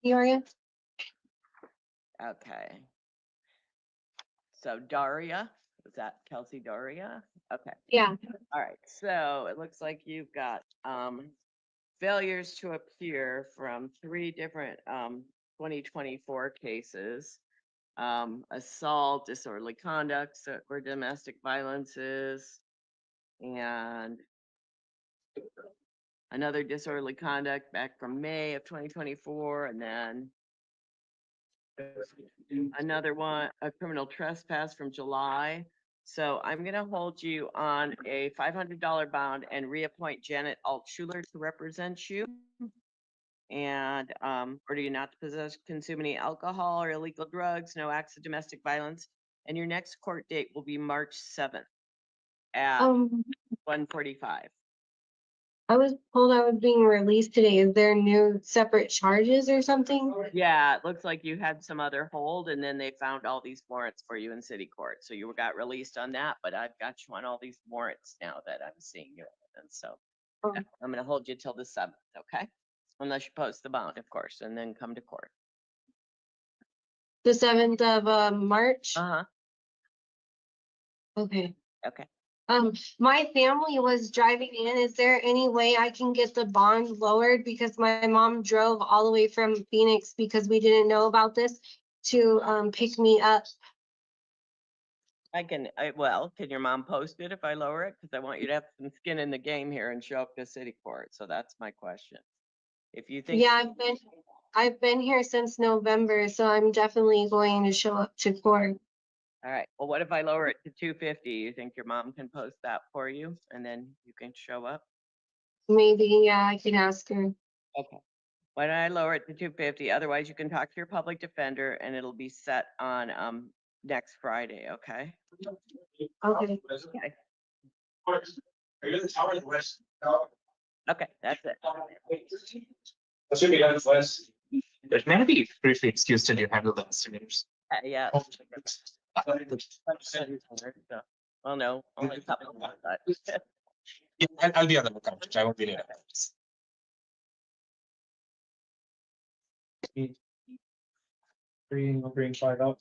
Daria. Okay. So Daria, is that Kelsey Daria? Okay. Yeah. All right. So it looks like you've got failures to appear from 3 different 2024 cases. Assault, disorderly conduct, or domestic violences, and another disorderly conduct back from May of 2024, and then another one, a criminal trespass from July. So I'm going to hold you on a $500 bond and reappoint Janet Altschuler to represent you. And order you not to possess, consume any alcohol or illegal drugs, no acts of domestic violence. And your next court date will be March 7th at 1:45. I was told I was being released today. Is there new separate charges or something? Yeah, it looks like you had some other hold, and then they found all these warrants for you in city court. So you got released on that, but I've got you on all these warrants now that I'm seeing you. And so I'm going to hold you till the 7th, okay? Unless you post the bond, of course, and then come to court. The 7th of March. Uh-huh. Okay. Okay. My family was driving in. Is there any way I can get the bond lowered? Because my mom drove all the way from Phoenix because we didn't know about this to pick me up. Well, can your mom post it if I lower it? Because I want you to have some skin in the game here and show up to city court. So that's my question. If you think. Yeah, I've been here since November, so I'm definitely going to show up to court. All right. Well, what if I lower it to 250? You think your mom can post that for you and then you can show up? Maybe, yeah, I can ask her. Okay. Why don't I lower it to 250? Otherwise, you can talk to your public defender and it'll be set on next Friday, okay? Okay. Okay. Are you in the tower in the west? Okay, that's it. That should be done west. There's going to be briefly excused till you handle the investigators. Yeah. Well, no, only a couple of months, but Yeah, I'll be on the lookout. I won't be late. I'll bring 5 out.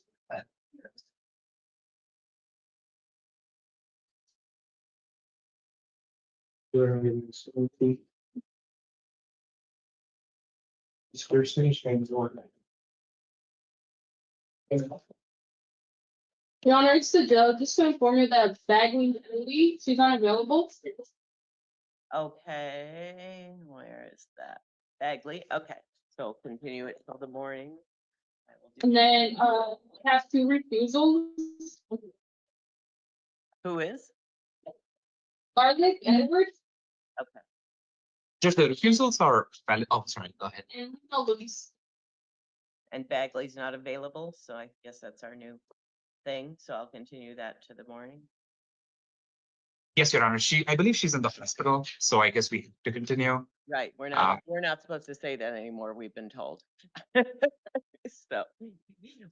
It's first thing change order. Your Honor, it's the judge. Just to inform you that Bagley, she's not available. okay, where is that? Bagley, okay, so continue it till the morning. I will do- And then we have 2 refusals. Who is? Garlic, Edwards, Okay, Just the refusals are valid. Oh, sorry. Go ahead. and Luis. and Bagley's not available, so I guess that's our new thing, so I'll continue that to the morning. Yes, Your Honor. I believe she's in the hospital, so I guess we have to continue. Right, we're not supposed to say that anymore, we've been told. So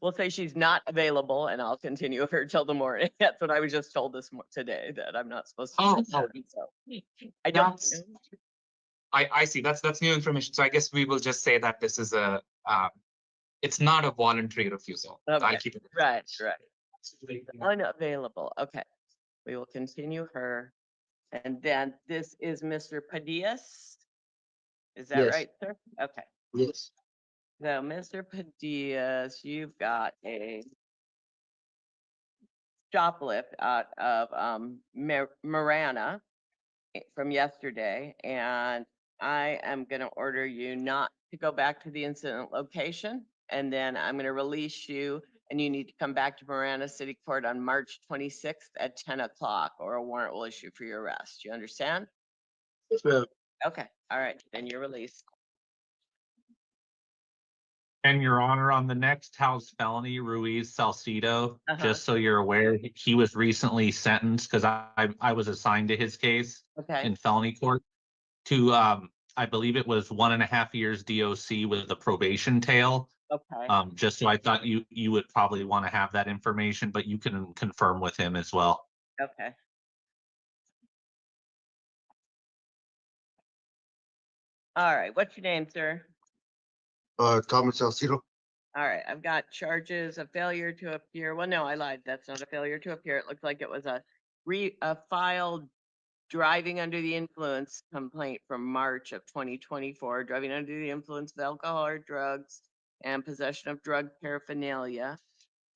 we'll say she's not available and I'll continue her till the morning. That's what I was just told today, that I'm not supposed to. Oh, say that, so I don't. I see. That's new information. So I guess we will just say that this is it's not a voluntary refusal. Okay. I'll keep it. Right. Unavailable, okay. We will continue her. And then this is Mr. Padillas. Is that Yes. right, sir? Okay. Yes. So, Mr. Padillas, you've got a shoplift out of Marana from yesterday, and I am going to order you not to go back to the incident location, and then I'm going to release you, and you need to come back to Marana City Court on March 26th at 10 o'clock, or a warrant will issue for your arrest. You understand? Yes, ma'am. Okay. All right. Then you're released. And Your Honor, on the next house felony, Ruiz Salcido, Uh-huh. just so you're aware, he was recently sentenced because I was assigned to his case Okay. in felony court to, I believe it was 1.5 years DOC with a probation tail. Okay. Just so I thought you would probably want to have that information, but you can confirm with him as well. Okay. All right. What's your name, sir? Thomas Salcido. All right, I've got charges of failure to appear. Well, no, I lied. That's not a failure to appear. It looked like it was a filed driving under the influence complaint from March of 2024, driving under the influence of alcohol or drugs and possession of drug paraphernalia.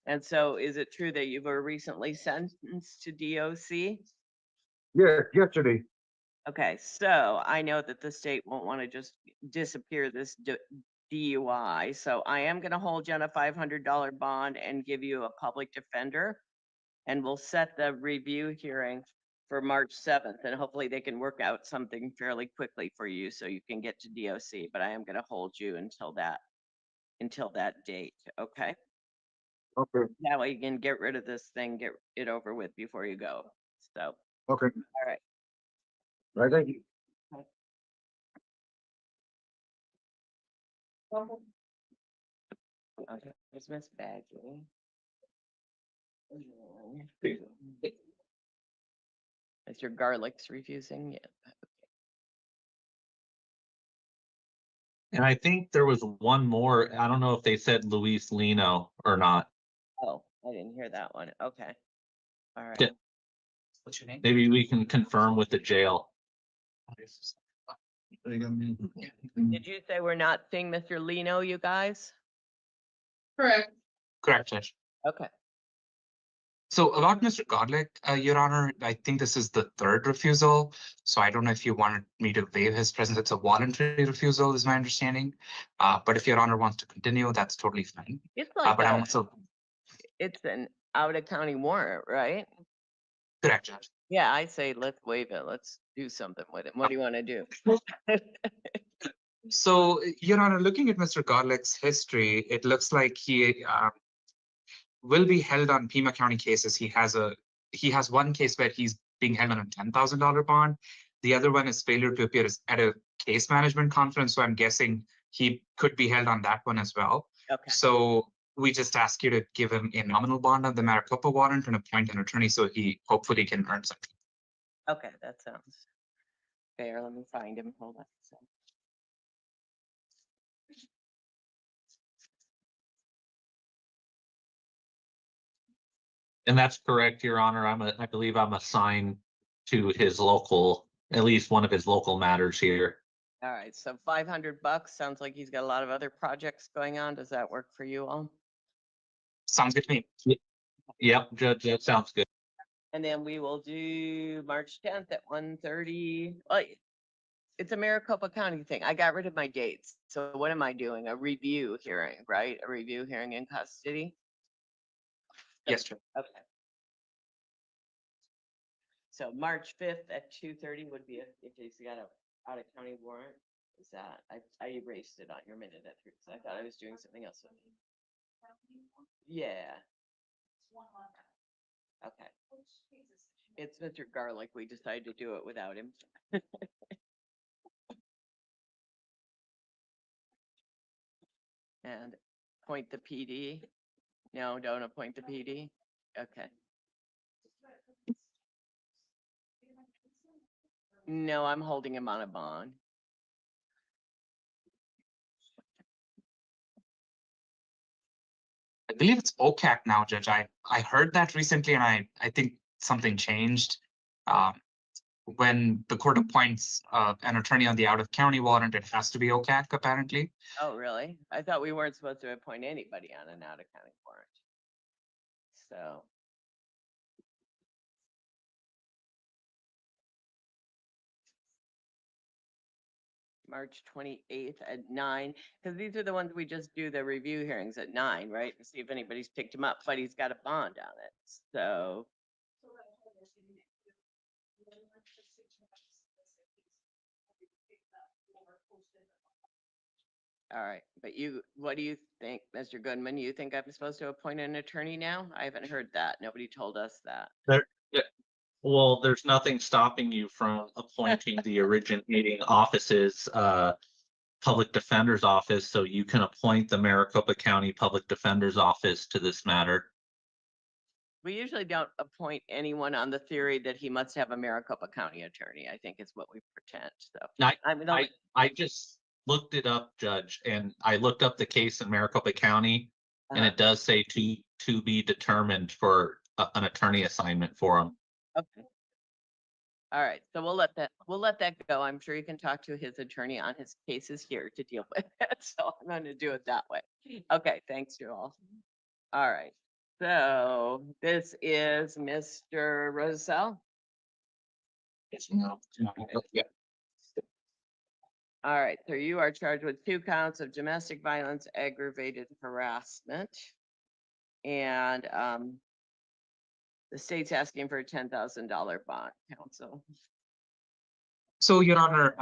And so is it true that you were recently sentenced to DOC? Yeah, yesterday. Okay, so I know that the state won't want to just disappear this DUI, so I am gonna hold you on a $500 bond and give you a public defender. And we'll set the review hearing for March 7th, and hopefully they can work out something fairly quickly for you so you can get to DOC, but I am gonna hold you until that date, okay? Okay, That way you can get rid of this thing, get it over with before you go, so, okay. all right. Right, thank you. Okay, there's Miss Bagley. Mr. Garlic's refusing, yeah. And I think there was one more. I don't know if they said Luis Lino or not. Oh, I didn't hear that one, okay. All right, Yeah. What's your name? Maybe we can confirm with the jail. did you say we're not seeing Mr. Lino, you guys? Correct. Correct, Judge. Okay, So about Mr. Godlick, Your Honor, I think this is the third refusal. So I don't know if you wanted me to waive his presence. It's a voluntary refusal, is my understanding. But if Your Honor wants to continue, that's totally fine. it's like, But I'm also it's an out-of-county warrant, right? correct, Judge. Yeah, I say let's waive it, let's do something with it. What do you want to do? So, Your Honor, looking at Mr. Godlick's history, it looks like he will be held on Pima County cases. He has one case where he's being held on a $10,000 bond. The other one is failure to appear at a case management conference. So I'm guessing he could be held on that one as well. Okay, So we just ask you to give him a nominal bond on the Maricopa warrant and appoint an attorney so he hopefully can earn something. okay, that sounds fair. Let me find him, hold on a second. And that's correct, Your Honor. I believe I'm assigned to his local, at least one of his local matters here. All right, so $500, sounds like he's got a lot of other projects going on. Does that work for you all? Sounds good to me. Yep, Judge, that sounds good. And then we will do March 10th at 1:30. It's a Maricopa County thing. I got rid of my dates. So what am I doing? A review hearing, right? A review hearing in custody? Yes, Judge. Okay. So March 5th at 2:30 would be if he's got a out-of-county warrant. Is that, I erased it on your minute entry, so I thought I was doing something else with it. Yeah. Okay. It's Mr. Garlic. We decided to do it without him. And appoint the PD. No, don't appoint the PD. Okay. No, I'm holding him on a bond. I believe it's OCAC now, Judge. I heard that recently, and I think something changed. When the court appoints an attorney on the out-of-county warrant, it has to be OCAC, apparently. Oh, really? I thought we weren't supposed to appoint anybody on an out-of-county warrant. So. March 28th at 9, because these are the ones we just do the review hearings at 9, right? To see if anybody's picked him up, but he's got a bond on it, so. All right, but what do you think, Mr. Goodman? You think I'm supposed to appoint an attorney now? I haven't heard that. Nobody told us that. Well, there's nothing stopping you from appointing the originating office's public defender's office, so you can appoint the Maricopa County Public Defender's Office to this matter. We usually don't appoint anyone on the theory that he must have a Maricopa County attorney. I think is what we pretend, so. I- I mean, I just looked it up, Judge, and I looked up the case in Maricopa County, and Uh-huh. it does say to be determined for an attorney assignment for him. Okay. All right, so we'll let that go. I'm sure you can talk to his attorney on his cases here to deal with it. So I'm going to do it that way. Okay, thanks you all. All right, so this is Mr. Rosell. Yeah. All right, so you are charged with 2 counts of domestic violence, aggravated harassment. And the state's asking for a $10,000 bond, counsel. So, Your Honor,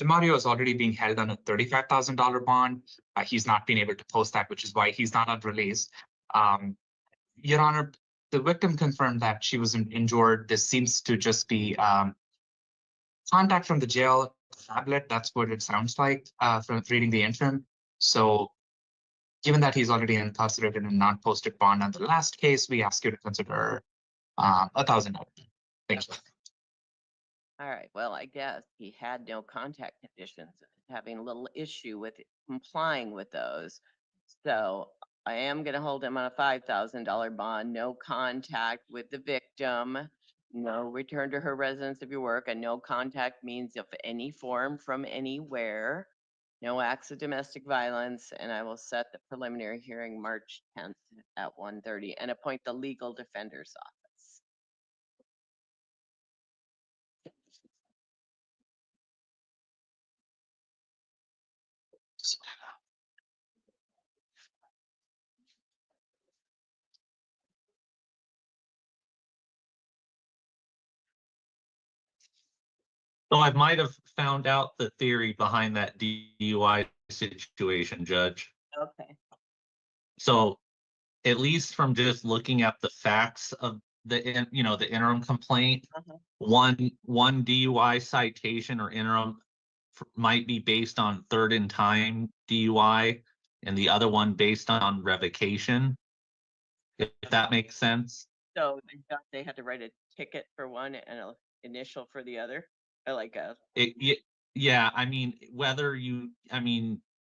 DeMario is already being held on a $35,000 bond. He's not been able to post that, which is why he's not on release. Your Honor, the victim confirmed that she was injured. This seems to just be contact from the jail tablet. That's what it sounds like from reading the interim. So, given that he's already incarcerated and not posted bond on the last case, we ask you to consider $1,000. Thank you. All right, well, I guess he had no contact conditions, having a little issue with complying with those. So I am gonna hold him on a $5,000 bond, no contact with the victim, no return to her residence of your work, and no contact means of any form from anywhere, no acts of domestic violence, and I will set the preliminary hearing March 10th at 1:30 and appoint the legal defender's office. So I might have found out the theory behind that DUI situation, Judge. Okay. So at least from just looking at the facts of the interim complaint, Uh-huh. one DUI citation or interim might be based on third in time DUI, and the other one based on revocation. If that makes sense. So they thought they had to write a ticket for one and an initial for the other, or like a Yeah, I mean,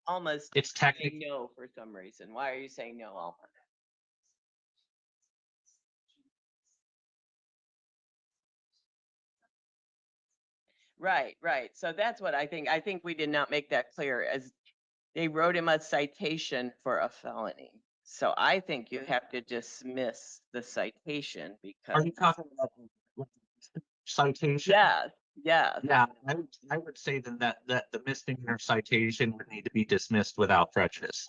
almost it's saying technically. no for some reason. Why are you saying no, Alma? Right, right. So that's what I think. I think we did not make that clear, as they wrote him a citation for a felony. So I think you have to dismiss the citation Are because, you talking about citation? yeah, yeah. Yeah, I would say then that the misdemeanor citation would need to be dismissed without prejudice.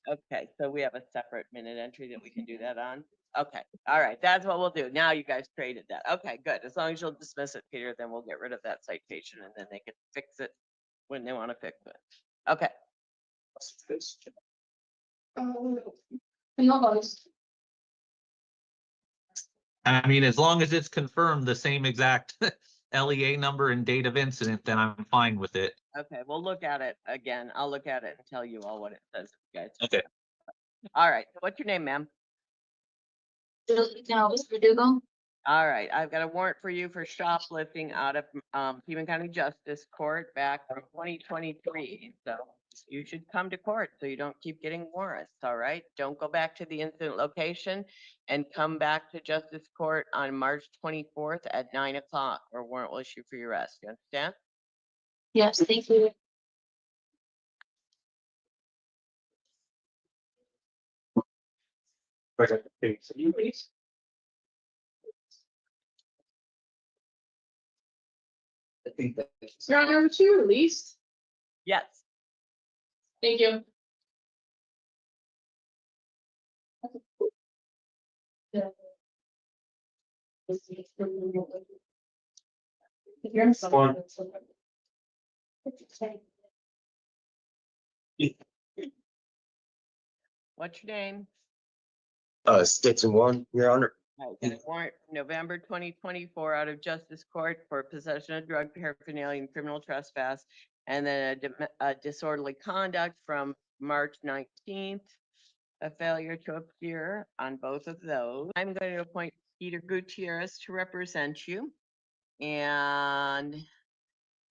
Okay, so we have a separate minute entry that we can do that on. Okay, all right, that's what we'll do. Now you guys created that. Okay, good. As long as you'll dismiss it, Peter, then we'll get rid of that citation and then they can fix it when they want to fix it. Okay, No votes. I mean, as long as it's confirmed the same exact LEA number and date of incident, then I'm fine with it. okay, we'll look at it again. I'll look at it and tell you all what it says, guys. Okay. All right, what's your name, ma'am? Verdugo. All right, I've got a warrant for you for shoplifting out of Pima County Justice Court back from 2023. So you should come to court so you don't keep getting warrants, all right? Don't go back to the incident location and come back to Justice Court on March 24th at 9 o'clock, or warrant will issue for your arrest. You understand? Yes, thank you. Okay, so you please. I think that's. Your Honor, was she released? Yes. Thank you. What's your name? Stetson one, Your Honor. Right, got a warrant November 2024 out of Justice Court for possession of drug paraphernalia and criminal trespass, and then a disorderly conduct from March 19th, a failure to appear on both of those. I'm going to appoint Peter Gutierrez to represent you. And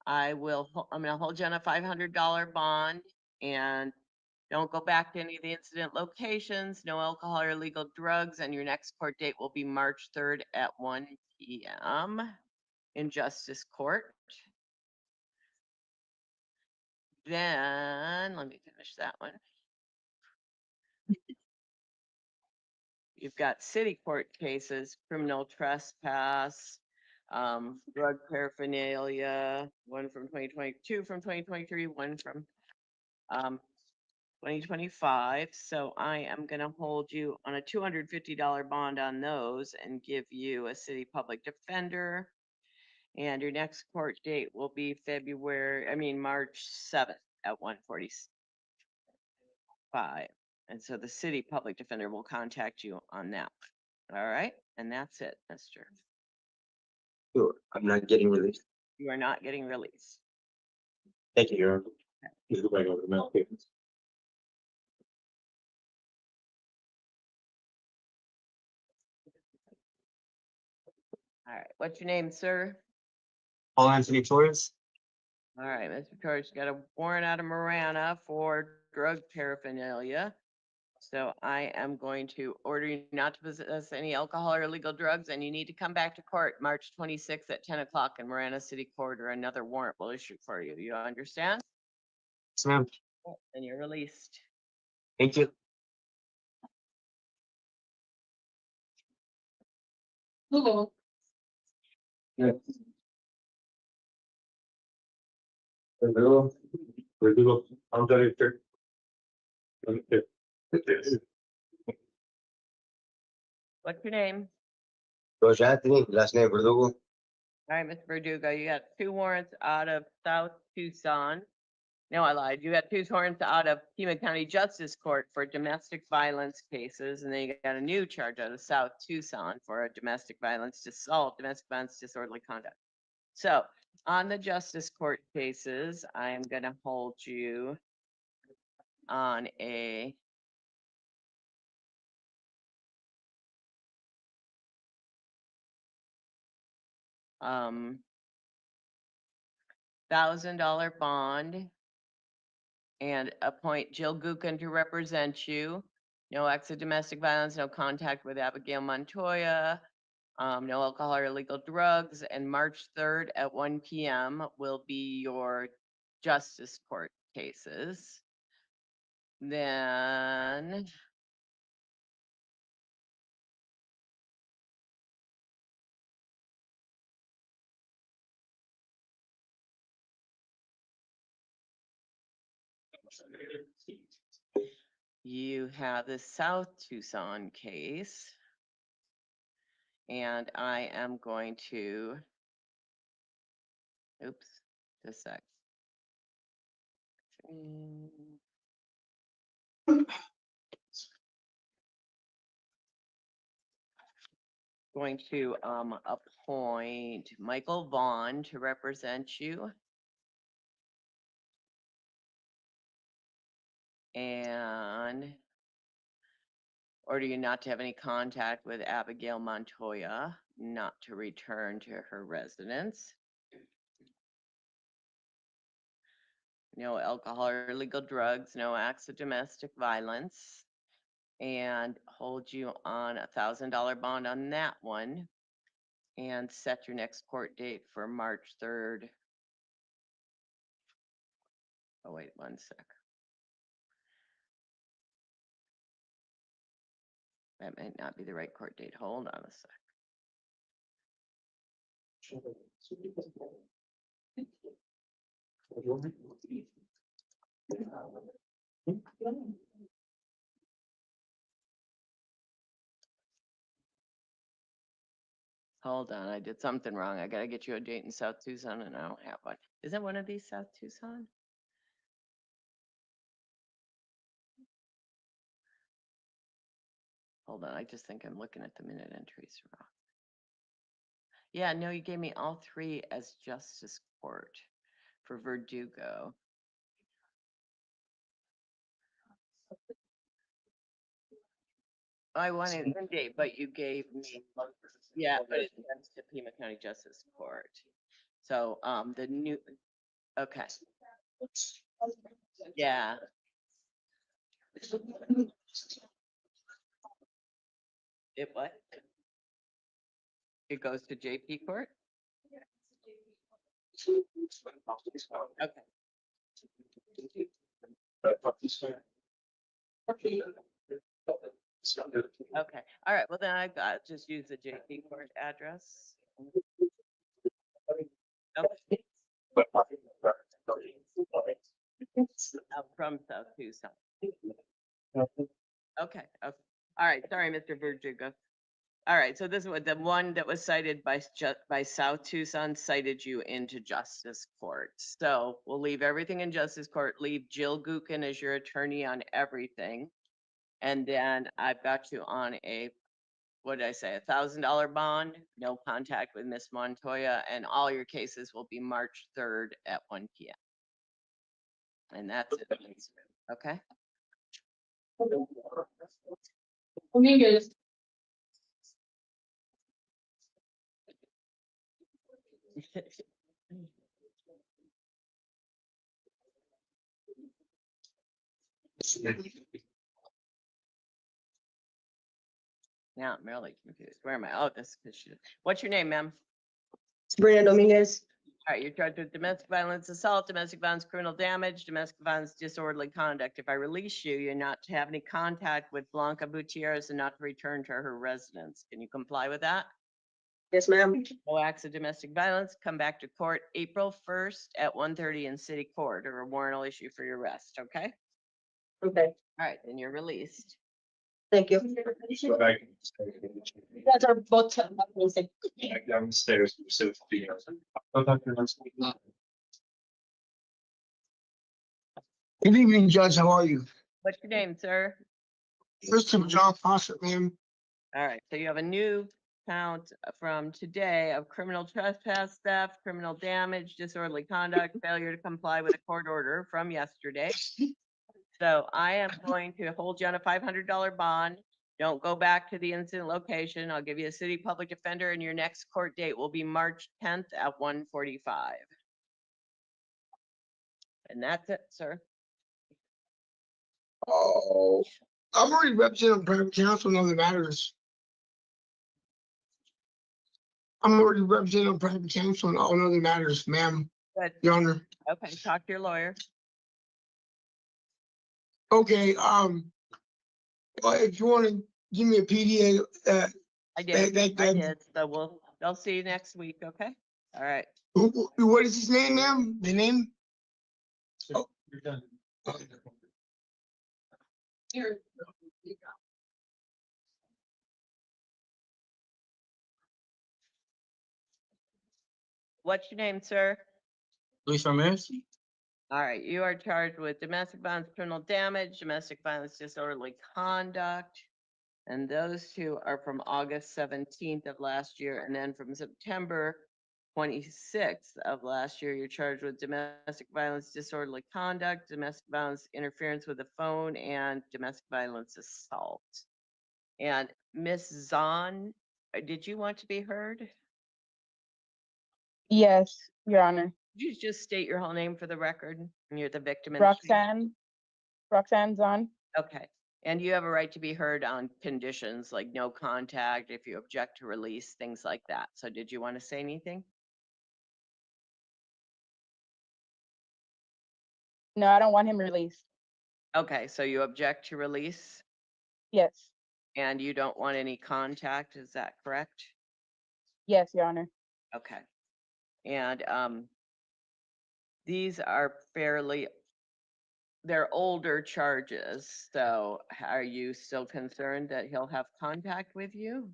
I'm gonna hold you on a $500 bond and don't go back to any of the incident locations, no alcohol or illegal drugs, and your next court date will be March 3rd at 1 p.m. in Justice Court. Then, let me finish that one. You've got city court cases, criminal trespass, drug paraphernalia, one from 2022, from 2023, one from 2025. So I am gonna hold you on a $250 bond on those and give you a city public defender. And your next court date will be March 7th at 1:45. And so the city public defender will contact you on that. All right, and that's it, mister. Sure, I'm not getting released. You are not getting released. Thank you, Your Honor. Just go back over the mouth papers. All right, what's your name, sir? Paul Anthony Torres. All right, Mr. Torres, got a warrant out of Marana for drug paraphernalia. So I am going to order you not to possess any alcohol or illegal drugs, and you need to come back to court March 26th at 10 o'clock in Marana City Court, or another warrant will issue for you. You understand? Yes, ma'am. And you're released. Thank you. Google. Verdugo. Verdugo, I'm done here. Okay. What's your name? George Anthony, last name Verdugo. All right, Mr. Verdugo, you got 2 warrants out of South Tucson. No, I lied. You got 2 warrants out of Pima County Justice Court for domestic violence cases, and then you got a new charge out of South Tucson for a domestic violence disorderly conduct. So on the justice court cases, I am gonna hold you on a $1,000 bond and appoint Jill Gookin to represent you. No acts of domestic violence, no contact with Abigail Montoya, no alcohol or illegal drugs, and March 3rd at 1 p.m. will be your justice court cases. Then you have the South Tucson case. And I am going to, oops, just a sec. Going to appoint Michael Vaughn to represent you. And order you not to have any contact with Abigail Montoya, not to return to her residence. No alcohol or illegal drugs, no acts of domestic violence. And hold you on a $1,000 bond on that one. And set your next court date for March 3rd. Oh, wait, one sec. That might not be the right court date. Hold on a sec. Hold on, I did something wrong. I gotta get you a date in South Tucson and I don't have one. Isn't one of these South Tucson? Hold on, I just think I'm looking at the minute entries wrong. Yeah, no, you gave me all 3 as justice court for Verdugo. I wanted one date, but you gave me, yeah, but it's to Pima County Justice Court. So the Okay, yeah. It what? It goes to JP court? Okay. Okay, all right, well then I got, just use the JP court address. Okay, I'm from South Tucson. Okay, okay, all right, sorry, Mr. Verdugo. All right, so this was the one that was cited by South Tucson cited you into justice court. So we'll leave everything in justice court, leave Jill Gookin as your attorney on everything. And then I've got you on a, what did I say, $1,000 bond, no contact with Miss Montoya, and all your cases will be March 3rd at 1 p.m. And that's it. Okay? Dominguez. Now I'm really confused. Where am I? Oh, this is, what's your name, ma'am? Sabrina Dominguez. All right, you're charged with domestic violence assault, domestic violence criminal damage, domestic violence disorderly conduct. If I release you, you're not to have any contact with Blanca Gutierrez and not to return to her residence. Can you comply with that? Yes, ma'am. No acts of domestic violence. Come back to court April 1st at 1:30 in city court, or a warrant will issue for your arrest, okay? Okay, All right, then you're released. thank you. Go back. You guys are both. Back downstairs. So, I'll talk to you next week. Good evening, Judge. How are you? What's your name, sir? First name John Fawcett, ma'am. All right, so you have a new count from today of criminal trespass, theft, criminal damage, disorderly conduct, failure to comply with a court order from yesterday. So I am going to hold you on a $500 bond. Don't go back to the incident location. I'll give you a city public defender, and your next court date will be March 10th at 1:45. And that's it, sir. Oh, I'm already representing private counsel on other matters. I'm already representing private counsel on all other matters, ma'am, Good. Your Honor. Okay, talk to your lawyer. Okay, well, if you want to give me a PDA, I did, I that, did. So they'll see you next week, okay? All right. what is his name, ma'am? The name? You're done. Here. What's your name, sir? Luis Ramirez? All right, you are charged with domestic violence, criminal damage, domestic violence, disorderly conduct. And those two are from August 17th of last year. And then from September 26th of last year, you're charged with domestic violence, disorderly conduct, domestic violence, interference with the phone, and domestic violence assault. And Miss Zahn, did you want to be heard? Yes, Your Honor. Could you just state your whole name for the record? And you're the victim in the case? Roxanne Zahn. Okay, and you have a right to be heard on conditions like no contact, if you object to release, things like that. So did you want to say anything? No, I don't want him released. Okay, so you object to release Yes, and you don't want any contact, is that correct? yes, Your Honor. Okay. And these are they're older charges, so are you still concerned that he'll have contact with you?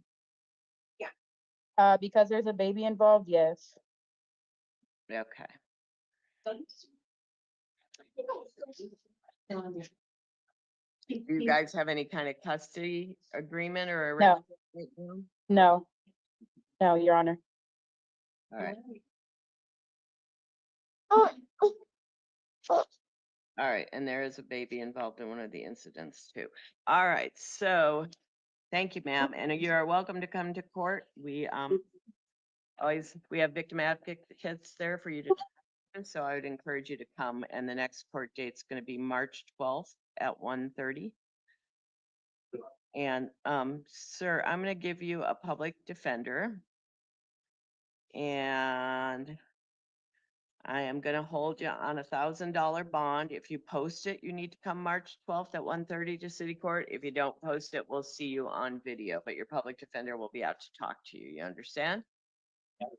Because there's a baby involved, yes. Okay. Do you guys have any kind of custody agreement or No. arrangement? No. No, Your Honor. All right. All right, and there is a baby involved in one of the incidents too. All right, so thank you, ma'am, and you are welcome to come to court. We have victim advocates there for you to talk so I would encourage you to come, and the next court date's gonna be March 12th at 1:30. And, sir, I'm gonna give you a public defender. And I am gonna hold you on $1,000 bond. If you post it, you need to come March 12th at 1:30 to city court. If you don't post it, we'll see you on video, but your public defender will be out to talk to you. You understand?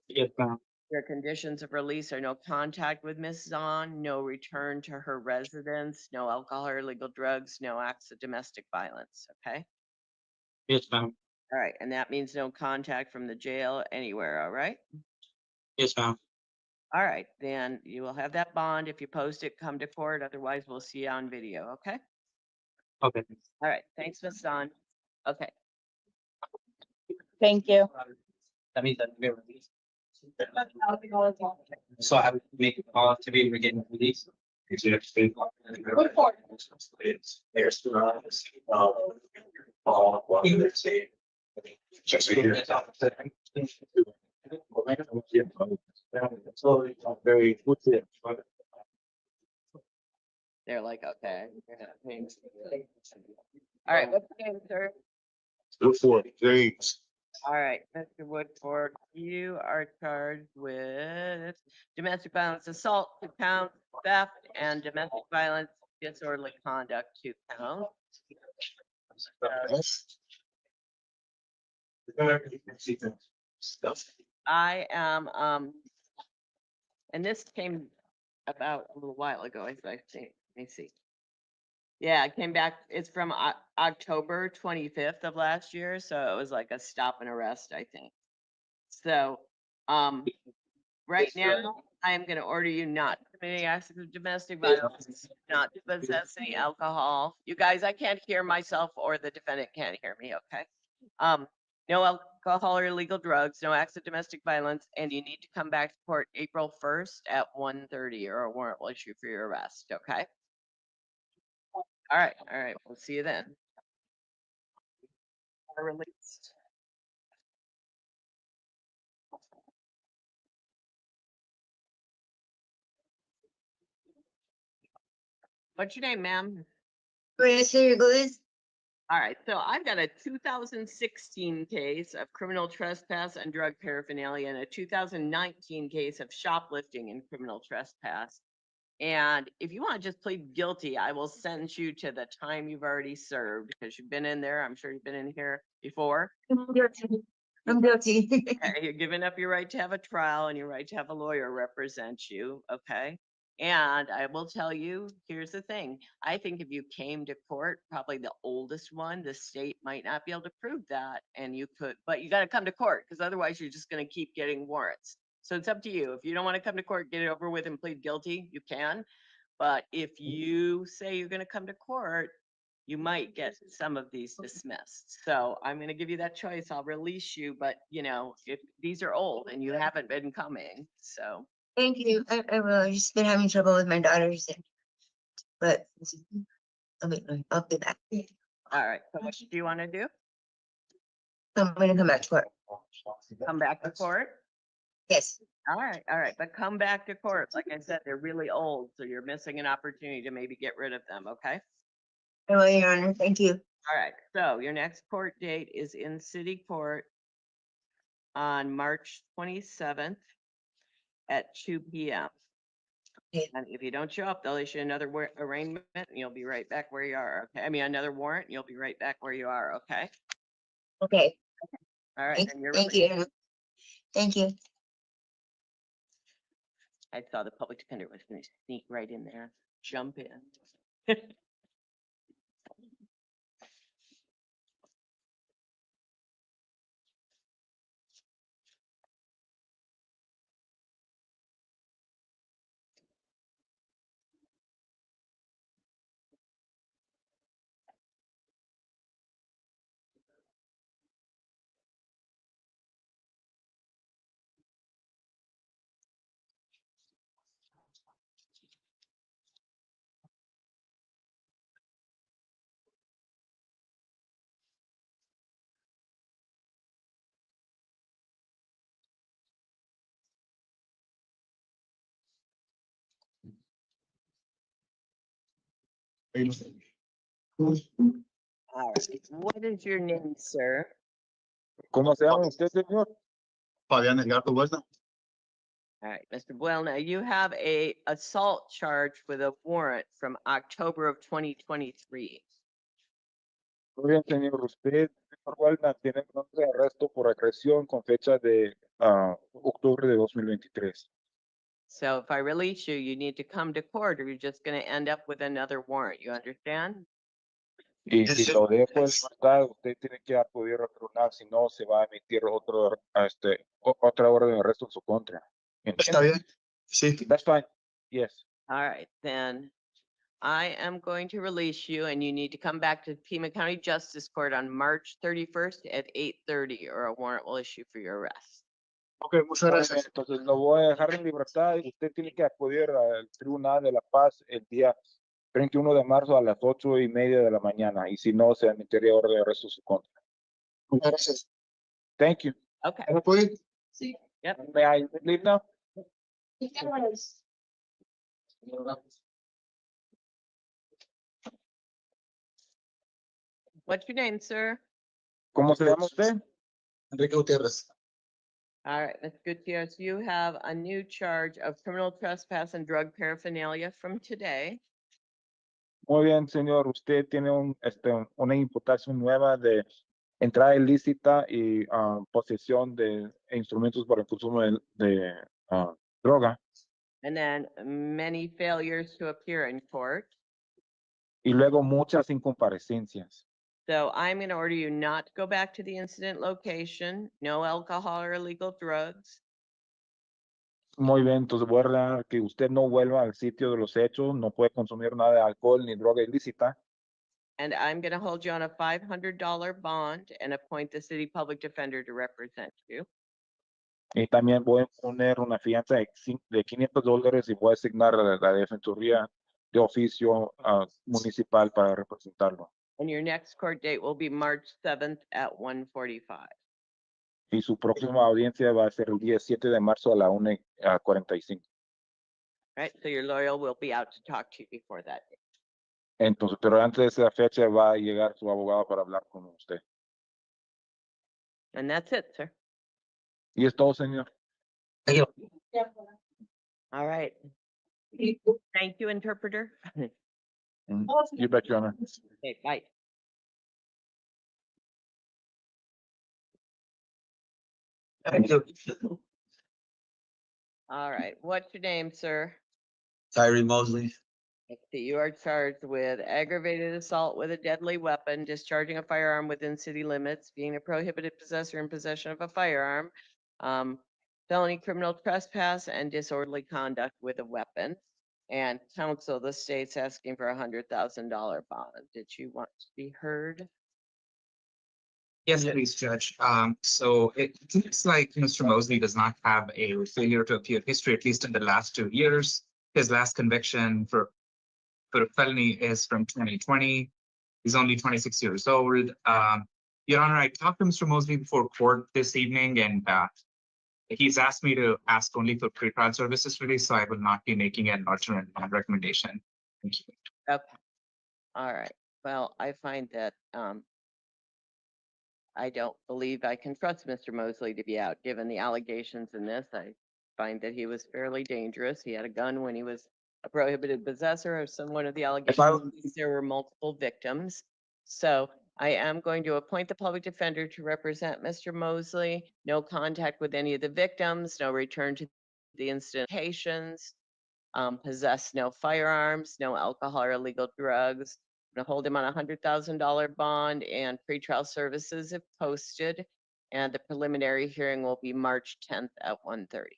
Yes, ma'am. Your conditions of release are no contact with Ms. Zahn, no return to her residence, no alcohol or illegal drugs, no acts of domestic violence, okay? Yes, ma'am. All right, and that means no contact from the jail anywhere, all right? Yes, ma'am. All right, then you will have that bond. If you post it, come to court. Otherwise, we'll see you on video, okay? Okay. All right, thanks, Ms. Zahn. Okay, Thank you. That means that we're released. So I have to make a call to be able to get released. Is it actually- It's- there's, Just here. So very good. they're like, okay. Thanks. All right, what's your name, sir? Look for it, James. All right, Mr. Woodford, you are charged with domestic violence assault, 2 counts, theft, and domestic violence disorderly conduct, 2 counts. Stuff. I am, and this came about a little while ago, I think, let me see. Yeah, it came back, it's from October 25th of last year, so it was like a stop and arrest, I think. So, right now, I am gonna order you not to commit any acts of domestic violence, not to possess any alcohol. You guys, I can't hear myself or the defendant can't hear me, okay? No alcohol or illegal drugs, no acts of domestic violence, and you need to come back to court April 1st at 1:30 or a warrant will issue for your arrest, okay? All right, we'll see you then. Are released. What's your name, ma'am? All right, so I've got a 2016 case of criminal trespass and drug paraphernalia and a 2019 case of shoplifting and criminal trespass. And if you want to just plead guilty, I will sentence you to the time you've already served because you've been in there. I'm sure you've been in here before. I'm guilty. Okay, you're giving up your right to have a trial and your right to have a lawyer represent you, okay? And I will tell you, here's the thing. I think if you came to court, probably the oldest one, the state might not be able to prove that. And you could, but you got to come to court because otherwise you're just going to keep getting warrants. So it's up to you. If you don't want to come to court, get it over with and plead guilty, you can. But if you say you're going to come to court, you might get some of these dismissed. So I'm going to give you that choice. I'll release you, but you know, if these are old and you haven't been coming, so. Thank you. I will. I've just been having trouble with my daughters. But I'll be back. All right, so what do you want to do? I'm gonna come back to court. Come back to court? Yes. All right, but come back to court. Like I said, they're really old, so you're missing an opportunity to maybe get rid of them, okay? I will, Your Honor. Thank you. All right, so your next court date is in city court on March 27th at 2 p.m. Okay. And if you don't show up, they'll issue another arraignment and you'll be right back where you are, okay? I mean, another warrant, and you'll be right back where you are, okay? Okay. All right, then you're Thank released. you. Thank you. I saw the public defender was gonna sneak right in there, jump in. All right, what is your name, sir? ¿Cómo se llama usted, señor? Fabián Edgardo Huerta. All right, Mr. Buelna, you have a assault charge with a warrant from October of 2023. Muy bien, señor. Usted, señor Walna, tiene un orden de arresto por agresión con fecha de octubre de 2023. So if I release you, you need to come to court or you're just gonna end up with another warrant, you understand? Y si lo dejo en libertad, usted tiene que acudir a tribunal, si no, se va a emitir otra orden de arresto en su contra. Está bien. Sí. That's fine. Yes. All right, then I am going to release you and you need to come back to Pima County Justice Court on March 31st at 8:30 or a warrant will issue for your arrest. Ok, muchas Muy bien, gracias. entonces lo voy a dejar en libertad y usted tiene que acudir al Tribunal de la Paz el día 31 de marzo a las 8:30 de la mañana. Y si no, se emitiría orden de arresto en su contra. Muchas gracias. Thank you. Okay, ¿Me puedo ir? May I leave now? what's your name, sir? ¿Cómo se llama usted? Enrique Gutierrez. All right, Ms. Gutierrez, you have a new charge of criminal trespass and drug paraphernalia from today. Muy bien, señor. Usted tiene una imputación nueva de entrada ilícita y posesión de instrumentos para el consumo de droga. And then many failures to appear in court. Y luego muchas incomparecencias. So I'm going to order you not to go back to the incident location, no alcohol or illegal drugs. Muy bien, entonces voy a ordenar que usted no vuelva al sitio de los hechos, no puede consumir nada de alcohol ni droga ilícita. And I'm going to hold you on a $500 bond and appoint the city public defender to represent you. Y también voy a poner una fianza de $500 y voy a asignar a la defensoría de oficio municipal para representarlo. And your next court date will be March 7th at 1:45. Y su próxima audiencia va a ser el día 7 de marzo a la 1:45. Right, so your lawyer will be out to talk to you before that date. Entonces, pero antes de esa fecha va a llegar su abogado para hablar con usted. And that's it, sir. Y es todo, señor. All right. Thank you, interpreter. You bet, Your Honor. Okay, bye. Thank you. All right, what's your name, sir? Tyrie Mosley. Let's see, you are charged with aggravated assault with a deadly weapon, discharging a firearm within city limits, being a prohibited possessor in possession of a firearm, felony criminal trespass, and disorderly conduct with a weapon. And counsel, the state's asking for $100,000 bond. Did you want to be heard? Yes, please, Judge. So it looks like Mr. Mosley does not have a failure to appear history, at least in the last 2 years. His last conviction for a felony is from 2020. He's only 26 years old. Your Honor, I talked to Mr. Mosley before court this evening, and he's asked me to ask only for pretrial services today, so I will not be making an alternate bond recommendation. Thank you. Okay. All right. Well, I find that I don't believe I can trust Mr. Mosley to be out, given the allegations in this. I find that he was fairly dangerous. He had a gun when he was a prohibited possessor of one of the allegations. There were multiple victims. So I am going to appoint the public defender to represent Mr. Mosley. No contact with any of the victims, no return to the incident locations, possess no firearms, no alcohol or illegal drugs. I'm gonna hold him on a $100,000 bond and pretrial services if posted. And the preliminary hearing will be March 10th at 1:30.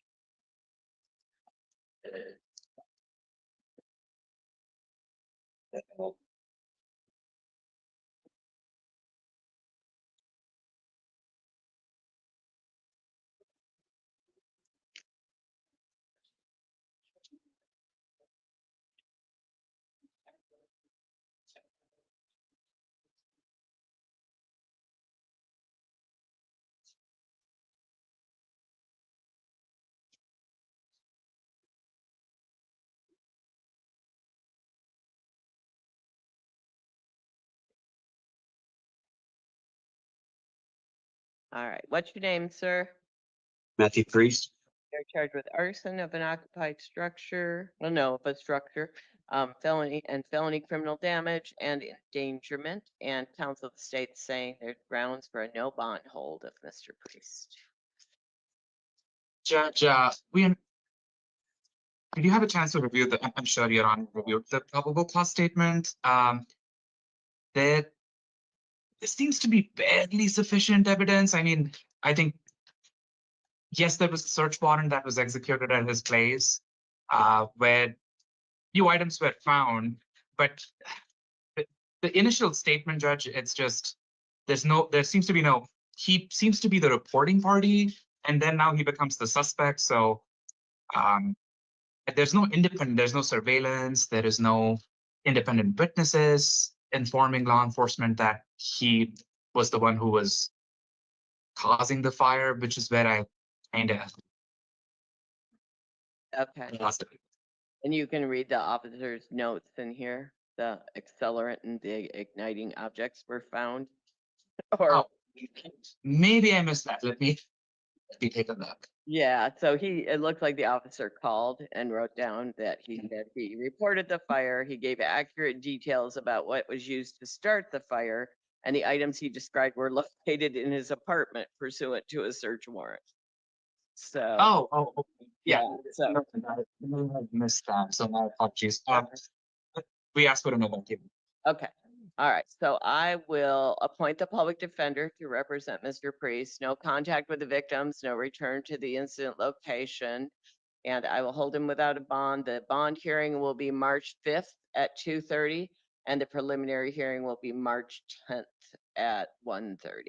All right, what's your name, sir? Matthew Priest. You're charged with arson of an occupied structure, well, no, of a structure, felony and felony criminal damage and endangerment. And counsel of the state saying there's grounds for a no bond hold of Mr. Priest. Judge, did you have a chance to review I'm sure you're on review the probable cause statement? There seems to be barely sufficient evidence. I mean, I think, yes, there was a search warrant that was executed at his place, where few items were found, but the initial statement, Judge, it's just, there seems to be he seems to be the reporting party, and then now he becomes the suspect. So there's no surveillance, there is no independent witnesses informing law enforcement that he was the one who was causing the fire, which is where I kind of Okay, lost it. and you can read the officer's notes in here. The accelerant and the igniting objects were found. Or Oh, maybe I missed that. Let me take a look. yeah, so it looked like the officer called and wrote down that he said he reported the fire. He gave accurate details about what was used to start the fire, and the items he described were located in his apartment pursuant to a search warrant. So, Oh, yeah. so, I missed that. So my apologies. We asked for another one. okay. All right, so I will appoint the public defender to represent Mr. Priest. No contact with the victims, no return to the incident location. And I will hold him without a bond. The bond hearing will be March 5th at 2:30, and the preliminary hearing will be March 10th at 1:30.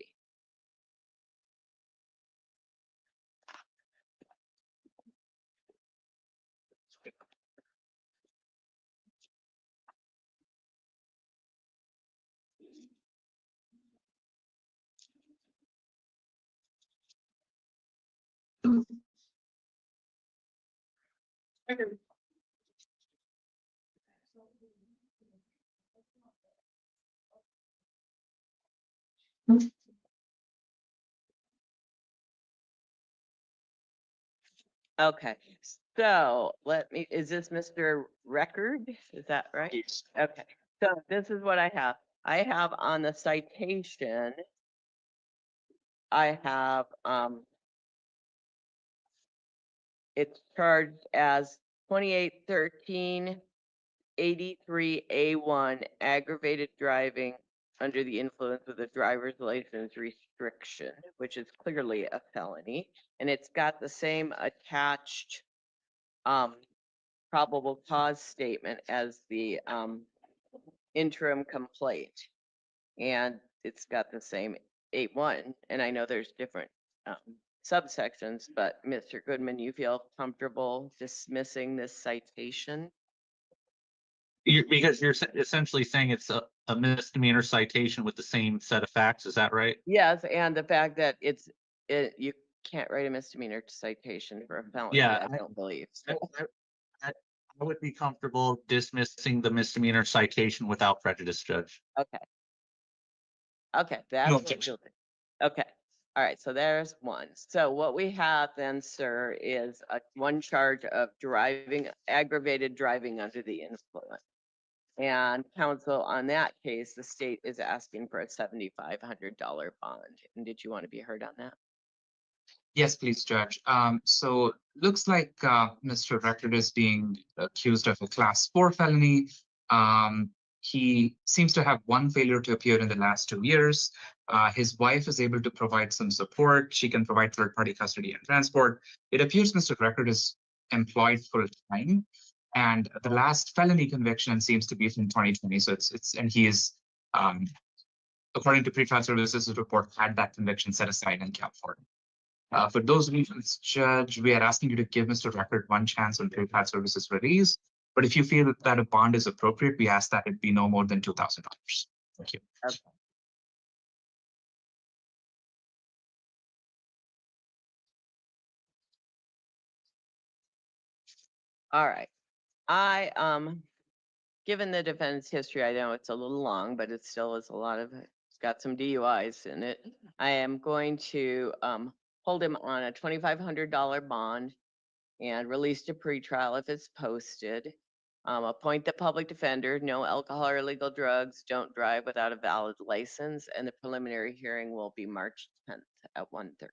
Okay, so is this Mr. Record? Is that right? Yes. Okay, so this is what I have. I have on the citation, I have, it's charged as 2813 83A1 aggravated driving under the influence of the driver's license restriction, which is clearly a felony. And it's got the same attached probable cause statement as the interim complaint. And it's got the same 8-1. And I know there's different subsections, but Mr. Goodman, you feel comfortable dismissing this citation? Because you're essentially saying it's a misdemeanor citation with the same set of facts, is that right? Yes, and the fact that you can't write a misdemeanor citation for a felony, Yeah, I don't believe. I would be comfortable dismissing the misdemeanor citation without prejudice, Judge. Okay. Okay, that's No what objection. you'll do. Okay, all right, so there's one. So what we have then, sir, is one charge of aggravated driving under the influence. And counsel, on that case, the state is asking for a $7,500 bond. And did you want to be heard on that? Yes, please, Judge. So looks like Mr. Record is being accused of a class 4 felony. He seems to have one failure to appear in the last 2 years. His wife is able to provide some support. She can provide third-party custody and transport. It appears Mr. Record is employed full time, and the last felony conviction seems to be from 2020. So and he is, according to pretrial services report, had that conviction set aside in California. For those reasons, Judge, we are asking you to give Mr. Record one chance on pretrial services release. But if you feel that a bond is appropriate, we ask that it be no more than $2,000. Thank you. Okay. All right. Given the defendant's history, I know it's a little long, but it still is a lot of got some DUIs in it. I am going to hold him on a $2,500 bond and release to pretrial if it's posted. Appoint the public defender, no alcohol or illegal drugs, don't drive without a valid license, and the preliminary hearing will be March 10th at 1:30.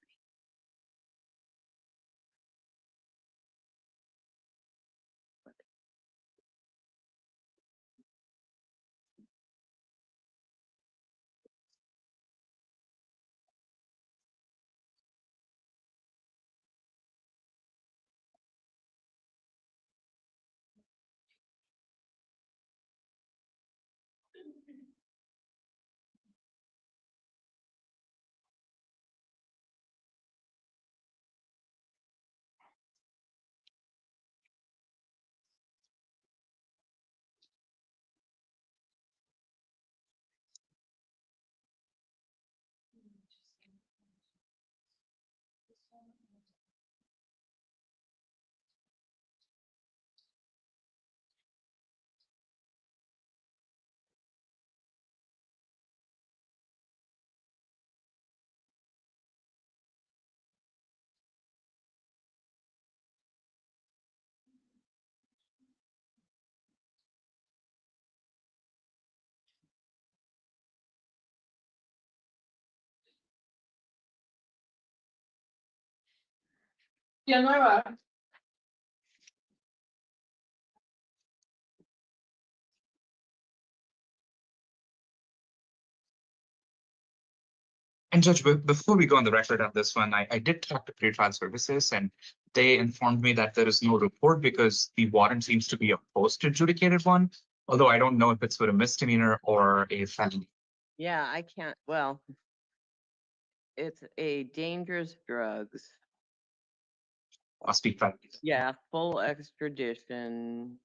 Yeah, Laura. And Judge, before we go on the record on this one, I did talk to pretrial services and they informed me that there is no report because the warrant seems to be a post-adjudicated one, although I don't know if it's for a misdemeanor or a felony. Yeah, I can't, well, it's a dangerous drugs. I'll speak privately. Yeah, full extradition.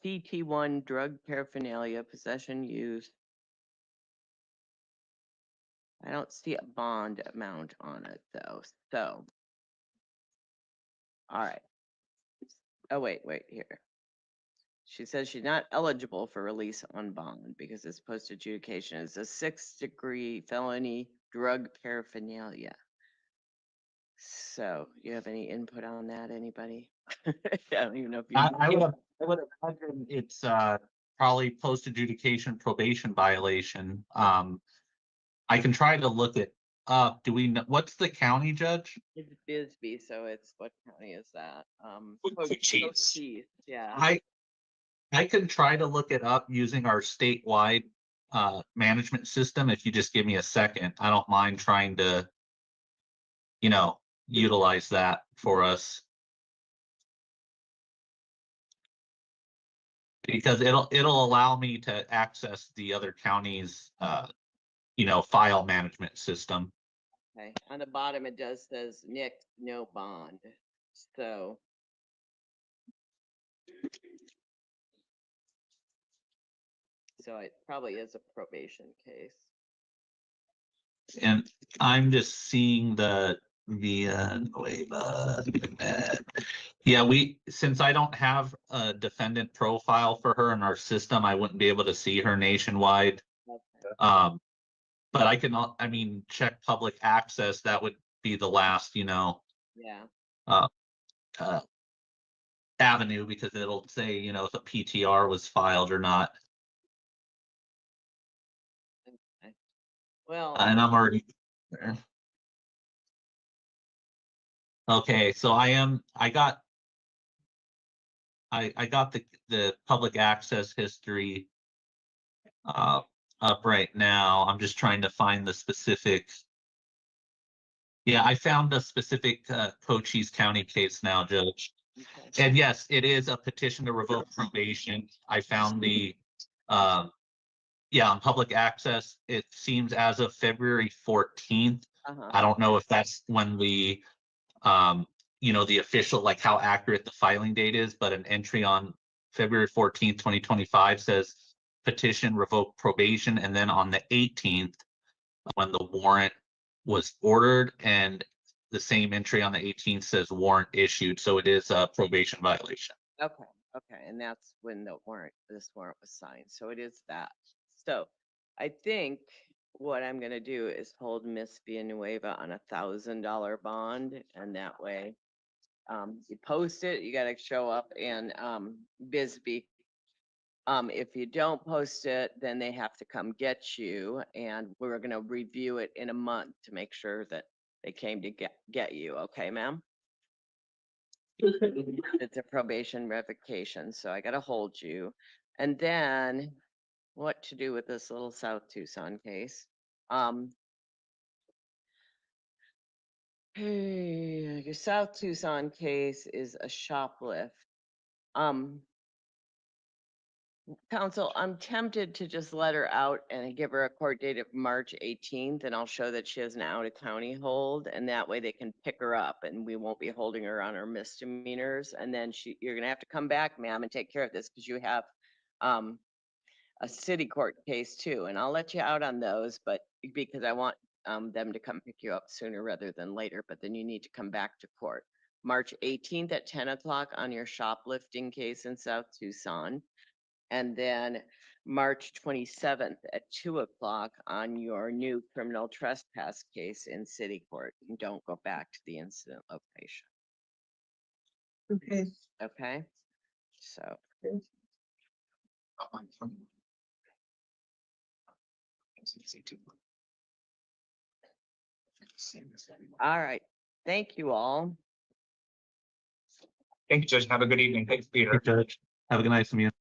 CT1 drug paraphernalia, possession use. I don't see a bond amount on it though, so. All right. Oh, wait, here. She says she's not eligible for release on bond because it's post adjudication. It's a 6th-degree felony drug paraphernalia. So, you have any input on that, anybody? I don't even know if you. I would imagine it's probably post adjudication probation violation. I can try to look it up. Do we know what's the county, Judge? It's Bisbee, so it's, what county is that? Cochise. Cochise, yeah. I can try to look it up using our statewide management system. If you just give me a second, I don't mind trying to, utilize that for us. Because it'll allow me to access the other county's file management system. Okay, on the bottom it does says Nick, no bond, so. So it probably is a probation case. And I'm just seeing since I don't have a defendant profile for her in our system, I wouldn't be able to see her nationwide. Okay. But I can, check public access. That would be the last, Yeah, avenue, because it'll say, if a PTR was filed or not. okay. Well, And I'm already there. Okay, so I got the public access history up right now. I'm just trying to find the specific. Yeah, I found a specific Cochise County case now, Judge. okay. And yes, it is a petition to revoke probation. I found the on public access. It seems as of February 14th. Uh-huh. I don't know if that's when the the official, like how accurate the filing date is, but an entry on February 14th, 2025 says petition revoke probation. And then on the 18th, when the warrant was ordered, and the same entry on the 18th says warrant issued. So it is a probation violation. Okay, and that's when this warrant was signed, so it is that. So I think what I'm gonna do is hold Miss Villanueva on $1,000 bond, and that way, you post it, you gotta show up in, Bisbee. If you don't post it, then they have to come get you, and we're gonna review it in a month to make sure that they came to get you, okay, ma'am? It's a probation revocation, so I gotta hold you. And then what to do with this little South Tucson case? Hey, your South Tucson case is a shoplift. Counsel, I'm tempted to just let her out and give her a court date of March 18th, and I'll show that she has an out-of-county hold, and that way they can pick her up, and we won't be holding her on her misdemeanors. And then you're gonna have to come back, ma'am, and take care of this, because you have a city court case too, and I'll let you out on those, but because I want them to come pick you up sooner rather than later, but then you need to come back to court. March 18th at 10 o'clock on your shoplifting case in South Tucson. And then March 27th at 2 o'clock on your new criminal trespass case in city court. And don't go back to the incident location. Okay. Okay? So, all right. Thank you all. Thank you, Judge. Have a good evening. Thanks, Peter. Judge, have a good night, Samir.